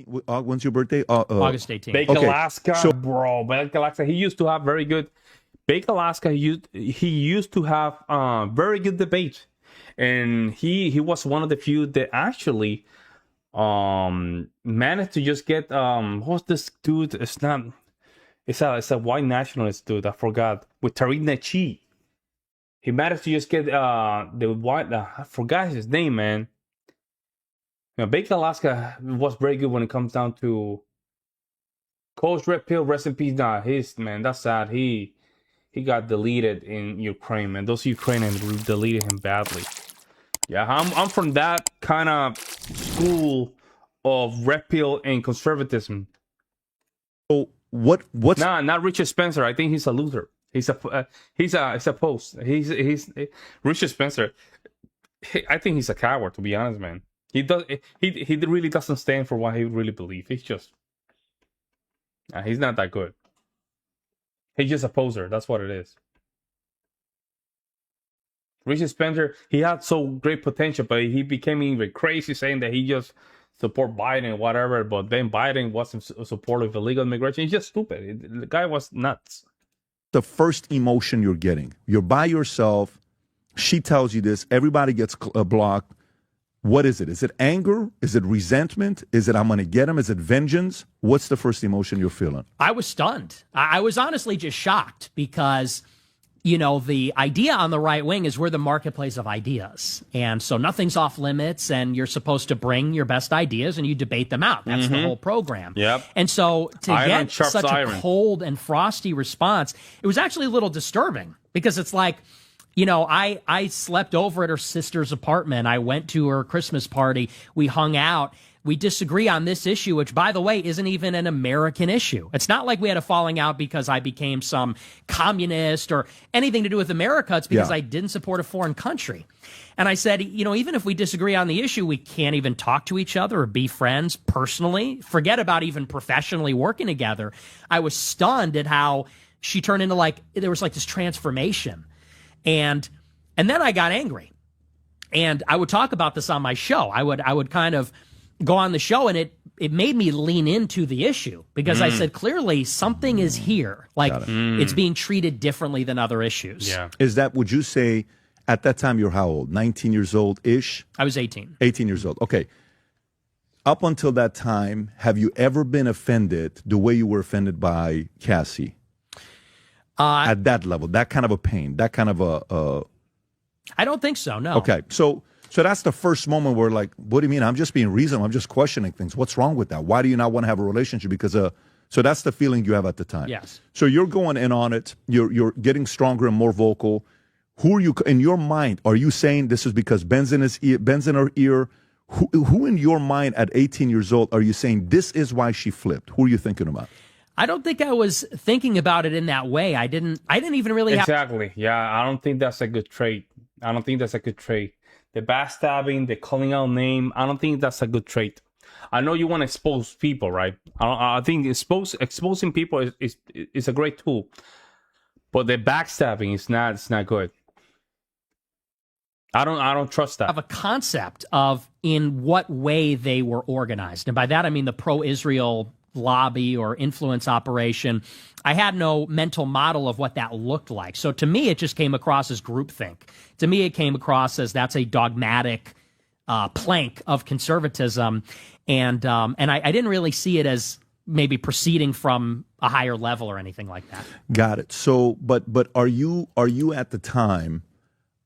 When's your birthday? August 18th. Bake Alaska, bro. Bake Alaska. He used to have very good. Bake Alaska. He used to have very good debate, and he was one of the few that actually managed to just get what's this dude? It's a white nationalist dude. I forgot, with Tariq Nasheed. He managed to just get the white. I forgot his name, man. Bake Alaska was very good when it comes down to Coach Red Pill. Rest in peace. Nah, that's sad. He got deleted in Ukraine, man. Those Ukrainians deleted him badly. Yeah, I'm from that kind of school of Red Pill and conservatism. So what's not Richard Spencer. I think he's a loser. He's a post. He's Richard Spencer. I think he's a coward, to be honest, man. He really doesn't stand for what he really believes. He's not that good. He's just a poser. That's what it is. Richard Spencer, he had so great potential, but he became even crazy saying that he just support Biden and whatever. But then Biden wasn't supportive of illegal immigration. He's just stupid. The guy was nuts. The first emotion you're getting? You're by yourself. She tells you this. Everybody gets blocked. What is it? Is it anger? Is it resentment? Is it I'm going to get him? Is it vengeance? What's the first emotion you're feeling? I was stunned. I was honestly just shocked because, the idea on the right wing is we're the marketplace of ideas. And so nothing's off limits, and you're supposed to bring your best ideas and you debate them out. That's the whole program. Yep. And so to get such a cold and frosty response, it was actually a little disturbing because it's like, I slept over at her sister's apartment. I went to her Christmas party. We hung out. We disagree on this issue, which, by the way, isn't even an American issue. It's not like we had a falling out because I became some communist or anything to do with America. It's because I didn't support a foreign country. And I said, even if we disagree on the issue, we can't even talk to each other or be friends personally. Forget about even professionally working together. I was stunned at how she turned into there was this transformation. And then I got angry, and I would talk about this on my show. I would kind of go on the show, and it made me lean into the issue because I said, clearly something is here. It's being treated differently than other issues. Yeah. Is that, would you say at that time you're how old? 19 years old ish? I was 18. 18 years old. Okay. Up until that time, have you ever been offended the way you were offended by Cassie? At that level, that kind of a pain, that kind of a... I don't think so, no. Okay, so that's the first moment where what do you mean? I'm just being reasonable. I'm just questioning things. What's wrong with that? Why do you not want to have a relationship? Because, so that's the feeling you have at the time. Yes. So you're going in on it. You're getting stronger and more vocal. Who are you, in your mind, are you saying this is because Ben's in her ear? Who in your mind at 18 years old are you saying this is why she flipped? Who are you thinking about? I don't think I was thinking about it in that way. I didn't even really Exactly. Yeah, I don't think that's a good trait. The backstabbing, the calling out name, I don't think that's a good trait. I know you want to expose people, right? I think exposing people is a great tool. But the backstabbing is not good. I don't trust that. Have a concept of in what way they were organized. And by that I mean the pro-Israel lobby or influence operation. I had no mental model of what that looked like. So to me, it just came across as groupthink. To me, it came across as that's a dogmatic plank of conservatism. And I didn't really see it as maybe proceeding from a higher level or anything like that. Got it. So, but are you at the time,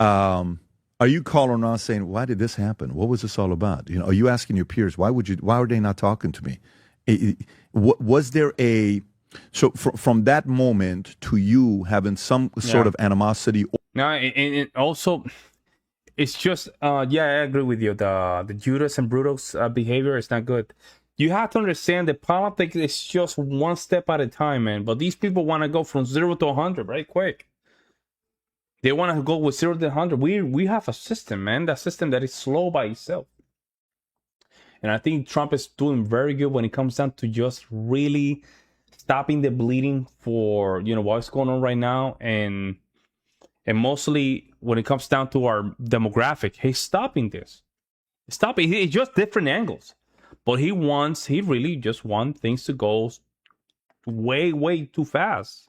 are you calling around saying, why did this happen? What was this all about? Are you asking your peers, why are they not talking to me? Was there from that moment to you having some sort of animosity? No, and also, it's just, I agree with you. The Judas and Brutus behavior is not good. You have to understand that politics is just one step at a time, man. But these people want to go from 0 to 100 right quick. They want to go with 0 to 100. We have a system, man. That system that is slow by itself. And I think Trump is doing very good when it comes down to just really stopping the bleeding for, what's going on right now. And mostly when it comes down to our demographic, he's stopping this. It's just different angles. But he really just wants things to go way, way too fast.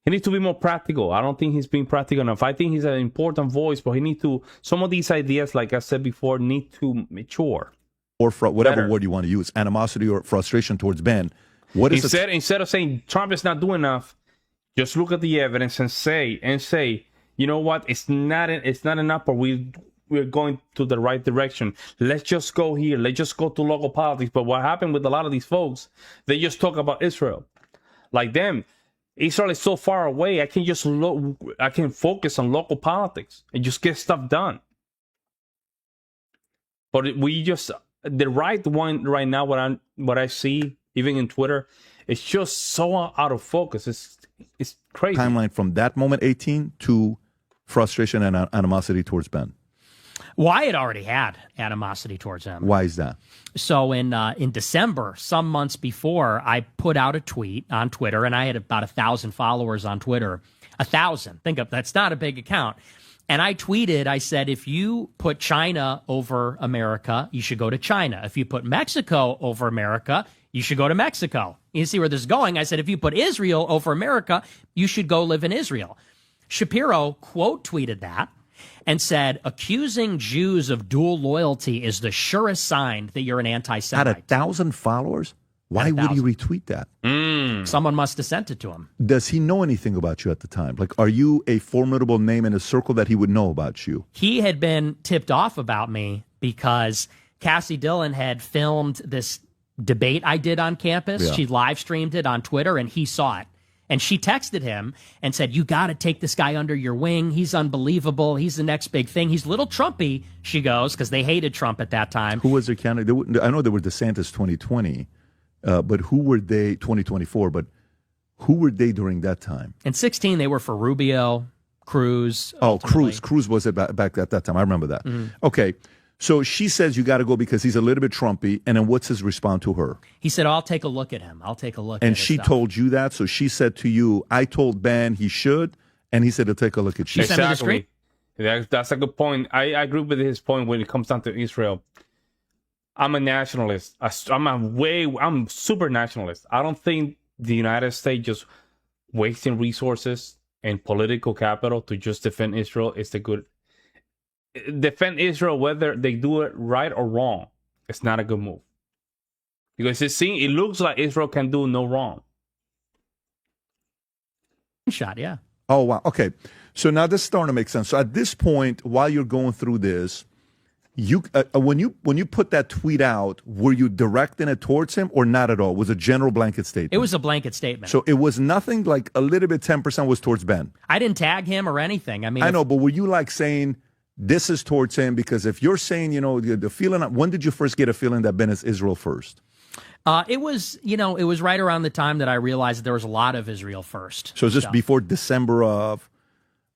He needs to be more practical. I don't think he's being practical enough. I think he's an important voice, but some of these ideas, like I said before, need to mature. Or whatever word you want to use, animosity or frustration towards Ben. Instead of saying Trump is not doing enough, just look at the evidence and say, you know what, it's not enough, but we're going to the right direction. Let's just go here. Let's just go to local politics. But what happened with a lot of these folks, they just talk about Israel. Like them, Israel is so far away. I can focus on local politics and just get stuff done. But the right one right now, what I see, even in Twitter, it's just so out of focus. It's crazy. Timeline from that moment, 18, to frustration and animosity towards Ben. Well, I had already had animosity towards him. Why is that? So in December, some months before, I put out a tweet on Twitter, and I had about 1,000 followers on Twitter. 1,000. Think of that's not a big account. And I tweeted, I said, if you put China over America, you should go to China. If you put Mexico over America, you should go to Mexico. You see where this is going? I said, if you put Israel over America, you should go live in Israel. Shapiro quote tweeted that and said, accusing Jews of dual loyalty is the surest sign that you're an anti-Semite. Had 1,000 followers? Why would he retweet that? Someone must have sent it to him. Does he know anything about you at the time? Like, are you a formidable name in a circle that he would know about you? He had been tipped off about me because Cassie Dillon had filmed this debate I did on campus. Yeah. She live streamed it on Twitter, and he saw it. And she texted him and said, you got to take this guy under your wing. He's unbelievable. He's the next big thing. He's a little Trumpy, she goes, because they hated Trump at that time. Who was their candidate? I know there were DeSantis 2020, but who were they, 2024, but who were they during that time? In 2016, they were for Rubio, Cruz. Oh, Cruz was it back at that time. I remember that. Mm-hmm. Okay. So she says you got to go because he's a little bit Trumpy. And then what's his response to her? He said, I'll take a look at him. I'll take a look at him. And she told you that? So she said to you, I told Ben he should, and he said to take a look at you. Exactly. That's a good point. I agree with his point when it comes down to Israel. I'm a nationalist. I'm super nationalist. I don't think the United States just wasting resources and political capital to just defend Israel is the good. Defend Israel, whether they do it right or wrong, it's not a good move. Because it looks like Israel can do no wrong. Shot, yeah. Oh, wow. Okay. So now this is starting to make sense. So at this point, while you're going through this, you when you put that tweet out, were you directing it towards him or not at all? Was it a general blanket statement? It was a blanket statement. So it was nothing like a little bit 10% was towards Ben. I didn't tag him or anything. I mean, I know, but were you like saying this is towards him? Because if you're saying, the feeling, when did you first get a feeling that Ben is Israel first? It was right around the time that I realized that there was a lot of Israel first. So is this before December of,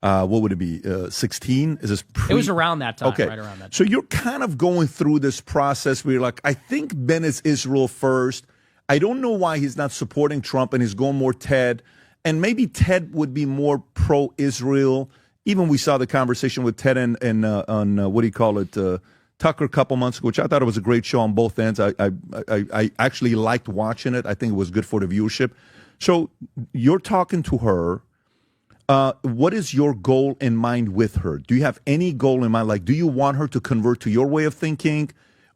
what would it be, 16? Is this It was around that time, okay. Right around that time. So you're kind of going through this process where you're like, I think Ben is Israel first. I don't know why he's not supporting Trump and he's going more Ted. And maybe Ted would be more pro-Israel. Even we saw the conversation with Ted and on what do you call it, Tucker a couple months ago, which I thought it was a great show on both ends. I actually liked watching it. I think it was good for the viewership. So you're talking to her. What is your goal in mind with her? Do you have any goal in mind? Like, do you want her to convert to your way of thinking?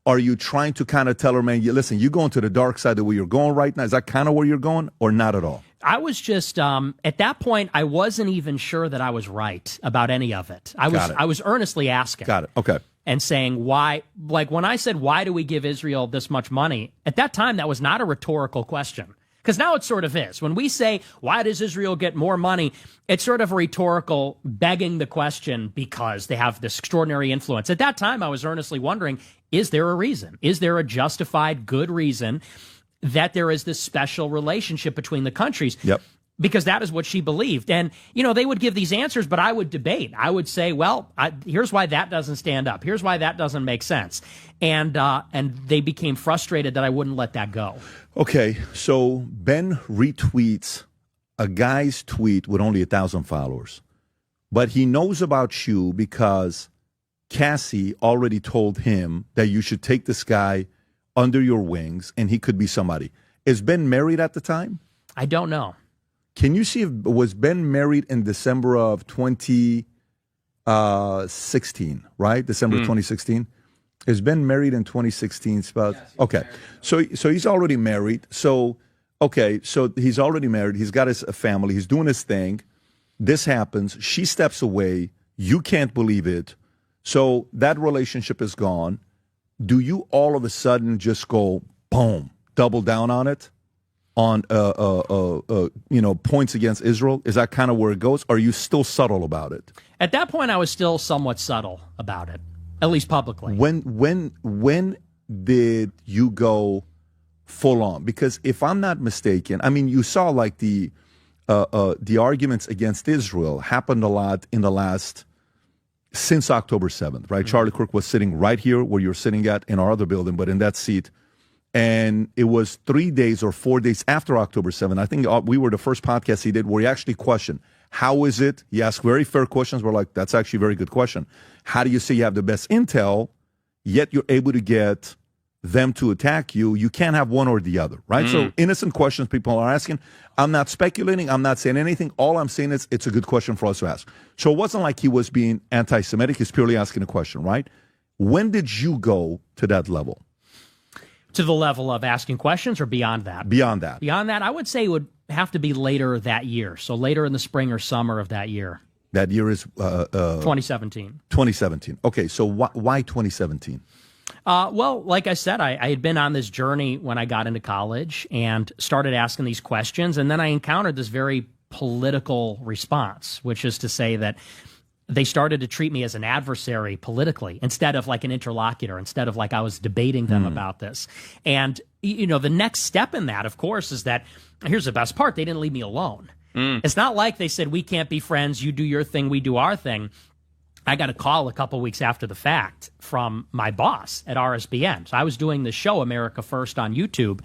Are you trying to kind of tell her, man, listen, you're going to the dark side of where you're going right now? Is that kind of where you're going or not at all? I was just, at that point, I wasn't even sure that I was right about any of it. I was earnestly asking. Got it. Okay. And saying why, like when I said, why do we give Israel this much money? At that time, that was not a rhetorical question. Because now it sort of is. When we say, why does Israel get more money? It's sort of a rhetorical begging the question because they have this extraordinary influence. At that time, I was earnestly wondering, is there a reason? Is there a justified good reason that there is this special relationship between the countries? Yep. Because that is what she believed. And, they would give these answers, but I would debate. I would say, well, here's why that doesn't stand up. Here's why that doesn't make sense. And they became frustrated that I wouldn't let that go. Okay, so Ben retweets a guy's tweet with only 1,000 followers. But he knows about you because Cassie already told him that you should take this guy under your wings, and he could be somebody. Is Ben married at the time? I don't know. Can you see if was Ben married in December of 2016, right? December 2016? Is Ben married in 2016? Yes, okay. So he's already married. So he's already married. He's got his family. He's doing his thing. This happens. She steps away. You can't believe it. So that relationship is gone. Do you all of a sudden just go, boom, double down on it? On points against Israel? Is that kind of where it goes? Or are you still subtle about it? At that point, I was still somewhat subtle about it, at least publicly. When did you go full on? Because if I'm not mistaken, I mean, you saw like the arguments against Israel happened a lot in the last, since October 7th, right? Mm-hmm. Charlie Kirk was sitting right here where you're sitting at in our other building, but in that seat. And it was 3 days or 4 days after October 7th. I think we were the first podcast he did where he actually questioned, how is it? He asked very fair questions. We're like, that's actually a very good question. How do you say you have the best intel, yet you're able to get them to attack you? You can't have one or the other, right? So innocent questions people are asking. I'm not speculating. I'm not saying anything. All I'm saying is it's a good question for us to ask. So it wasn't like he was being anti-Semitic. He's purely asking a question, right? When did you go to that level? To the level of asking questions or beyond that? Beyond that. Beyond that, I would say it would have to be later that year. So later in the spring or summer of that year. That year is 2017. 2017. Okay, so why 2017? Well, like I said, I had been on this journey when I got into college and started asking these questions. And then I encountered this very political response, which is to say that they started to treat me as an adversary politically instead of like an interlocutor, instead of like I was debating them about this. And, the next step in that, of course, is that here's the best part. They didn't leave me alone. It's not like they said, we can't be friends. You do your thing. We do our thing. I got a call a couple weeks after the fact from my boss at RSBN. So I was doing the show America First on YouTube.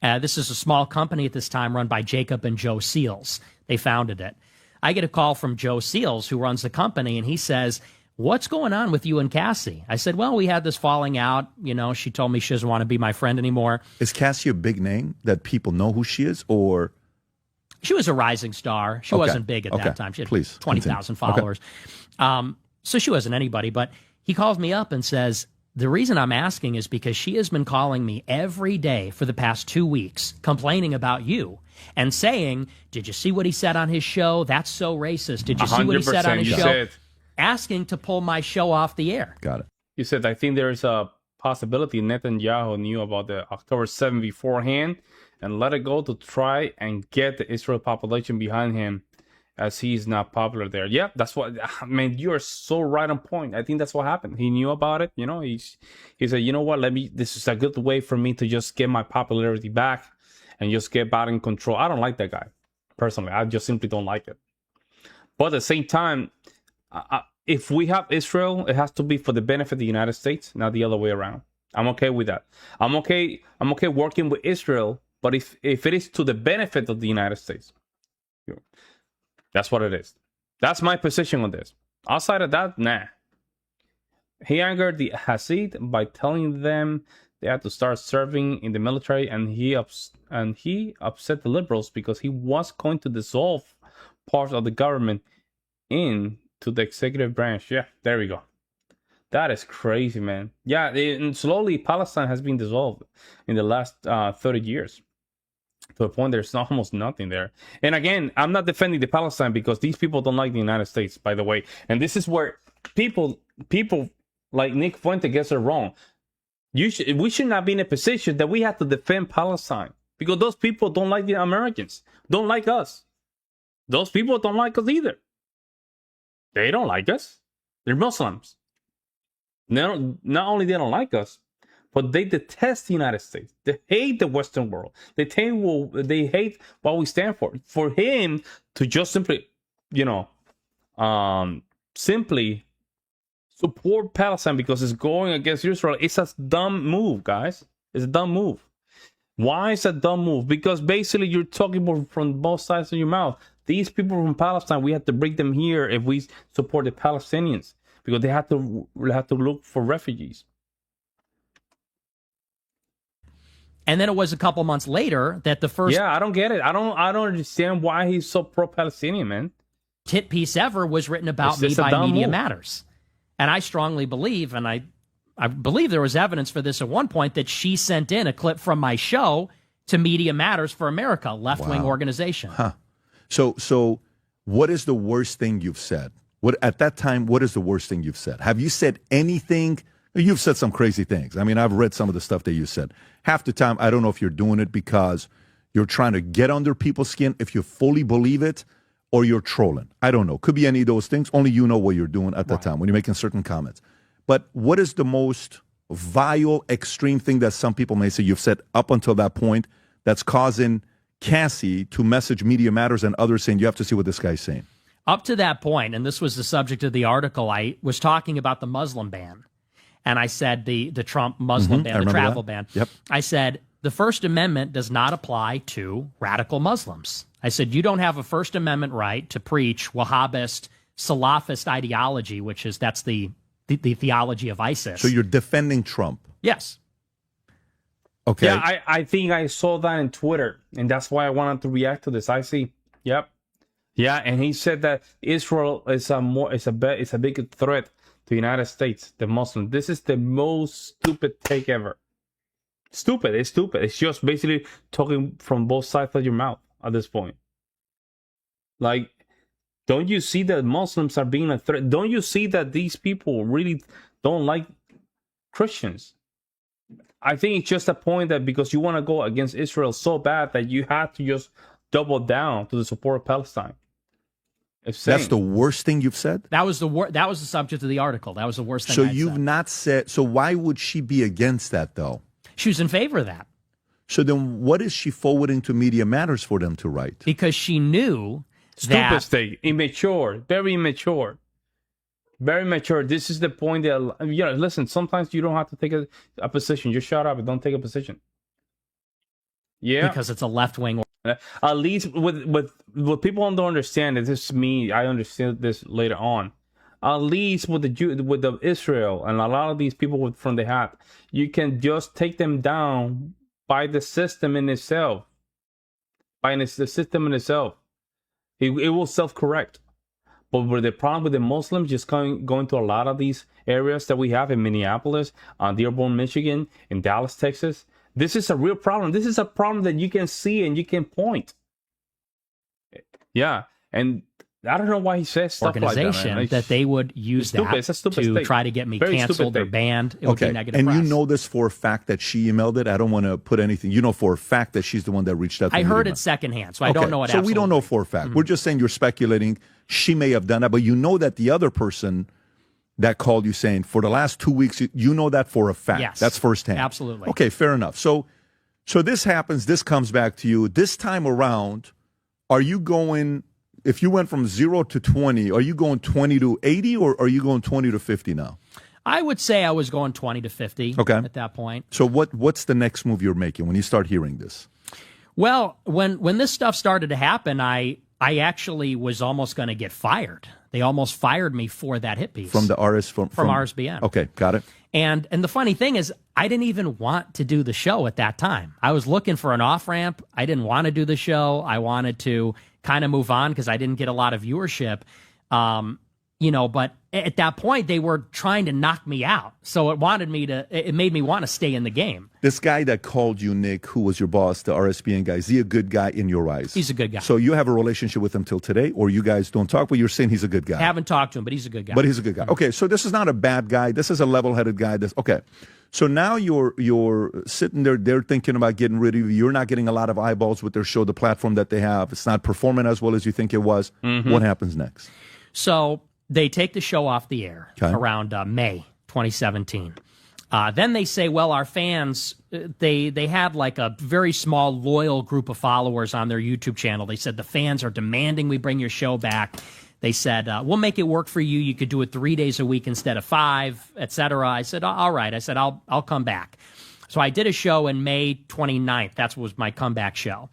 This is a small company at this time run by Jacob and Joe Seals. They founded it. I get a call from Joe Seals, who runs the company, and he says, what's going on with you and Cassie? I said, well, we had this falling out. She told me she doesn't want to be my friend anymore. Is Cassie a big name that people know who she is, or? She was a rising star. She wasn't big at that time. She had 20,000 followers. Okay. So she wasn't anybody, but he calls me up and says, the reason I'm asking is because she has been calling me every day for the past 2 weeks, complaining about you and saying, did you see what he said on his show? That's so racist. Did you see what he said on his show? Asking to pull my show off the air. Got it. You said, I think there's a possibility Netanyahu knew about the October 7th beforehand and let it go to try and get the Israel population behind him, as he's not popular there. Yeah, that's what, you're so right on point. I think that's what happened. He knew about it. He said, you know what, this is a good way for me to just get my popularity back and just get back in control. I don't like that guy, personally. I just simply don't like it. But at the same time, if we have Israel, it has to be for the benefit of the United States, not the other way around. I'm okay with that. I'm okay working with Israel, but if it is to the benefit of the United States, that's what it is. That's my position on this. Outside of that, nah. He angered the Hasid by telling them they had to start serving in the military, and he upset the liberals because he was going to dissolve parts of the government into the executive branch. Yeah, there we go. That is crazy, man. Yeah, and slowly Palestine has been dissolved in the last 30 years. To the point there's almost nothing there. And again, I'm not defending the Palestine because these people don't like the United States, by the way. And this is where people like Nick Fuentes gets it wrong. We should not be in a position that we have to defend Palestine because those people don't like the Americans, don't like us. Those people don't like us either. They don't like us. They're Muslims. Not only they don't like us, but they detest the United States. They hate the Western world. They hate what we stand for. For him to just simply, simply support Palestine because it's going against Israel, it's a dumb move, guys. It's a dumb move. Why is it a dumb move? Because basically you're talking from both sides of your mouth. These people from Palestine, we have to bring them here if we support the Palestinians because they have to look for refugees. And then it was a couple months later that the first... Yeah, I don't get it. I don't understand why he's so pro-Palestinian, man. ...tit piece ever was written about me by Media Matters. And I strongly believe, and I believe there was evidence for this at one point, that she sent in a clip from my show to Media Matters for America, left-wing organization. Huh. So what is the worst thing you've said? At that time, what is the worst thing you've said? Have you said anything? You've said some crazy things. I mean, I've read some of the stuff that you said. Half the time, I don't know if you're doing it because you're trying to get under people's skin, if you fully believe it, or you're trolling. I don't know. Could be any of those things. Only you know what you're doing at that time when you're making certain comments. But what is the most vile, extreme thing that some people may say you've said up until that point that's causing Cassie to message Media Matters and others saying, you have to see what this guy's saying? Up to that point, and this was the subject of the article, I was talking about the Muslim ban. And I said the Trump Muslim ban, the travel ban. Yep. I said the First Amendment does not apply to radical Muslims. I said you don't have a First Amendment right to preach Wahhabist, Salafist ideology, that's the theology of ISIS. So you're defending Trump? Yes. Okay. Yeah, I think I saw that in Twitter, and that's why I wanted to react to this. I see. Yep. Yeah, and he said that Israel is a big threat to the United States, the Muslims. This is the most stupid take ever. Stupid. It's stupid. It's just basically talking from both sides of your mouth at this point. Like, don't you see that Muslims are being a threat? Don't you see that these people really don't like Christians? I think it's just a point that because you want to go against Israel so bad that you have to just double down to the support of Palestine. That's the worst thing you've said? That was the subject of the article. That was the worst thing So I'd you've said. not said, so why would she be against that though? She was in favor of that. So then what is she forwarding to Media Matters for them to write? Because she knew Stupid state, immature, very immature. Very mature. This is the point that, listen, sometimes you don't have to take a position. Just shut up and don't take a position. Yeah. Because it's a left-wing. At least with what people don't understand, and this is me, I understand this later on. At least with the Israel and a lot of these people from the hat, you can just take them down by the system in itself. By the system in itself. It will self-correct. But with the problem with the Muslims just going to a lot of these areas that we have in Minneapolis, Dearborn, Michigan, in Dallas, Texas, this is a real problem. This is a problem that you can see and you can point. Yeah, and I don't know why he says stuff like that. That they would use that to try to get me canceled or banned. It would be negative press. And you know this for a fact that she emailed it? I don't want to put anything. You know for a fact that she's the one that reached out to I heard it secondhand, so I don't know what. So we don't know for a fact. We're just saying you're speculating. She may have done that, but you know that the other person that called you saying for the last 2 weeks, you know that for a fact. Yes. That's firsthand. Absolutely. Okay, fair enough. So this happens. This comes back to you. This time around, are you going... If you went from 0 to 20, are you going 20 to 80 or are you going 20 to 50 now? I would say I was going 20 to 50 at that point. So what's the next move you're making when you start hearing this? Well, when this stuff started to happen, I actually was almost going to get fired. They almost fired me for that hit piece. From the from RSBN. Okay, got it. And the funny thing is, I didn't even want to do the show at that time. I was looking for an off-ramp. I didn't want to do the show. I wanted to kind of move on because I didn't get a lot of viewership. But at that point, they were trying to knock me out. So it made me want to stay in the game. This guy that called you, Nick, who was your boss, the RSBN guy, is he a good guy in your eyes? He's a good guy. So you have a relationship with him till today, or you guys don't talk, but you're saying he's a good guy? I haven't talked to him, but he's a good guy. But he's a good guy. Okay, so this is not a bad guy. This is a level-headed guy. Okay. So now you're sitting there, they're thinking about getting rid of you. You're not getting a lot of eyeballs with their show, the platform that they have. It's not performing as well as you think it was. Mm-hmm. What happens next? So they take the show off the air around May 2017. Then they say, well, our fans, they had like a very small, loyal group of followers on their YouTube channel. They said the fans are demanding we bring your show back. They said, we'll make it work for you. You could do it 3 days a week instead of 5, etc. I said, all right. I said, I'll come back. So I did a show in May 29th. That was my comeback show.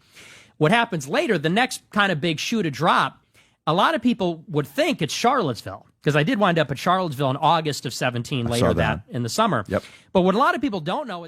What happens later, the next kind of big shoe to drop, a lot of people would think it's Charlottesville, because I did wind up at Charlottesville in August of 17, later that in the summer. Yep. But what a lot of people don't know is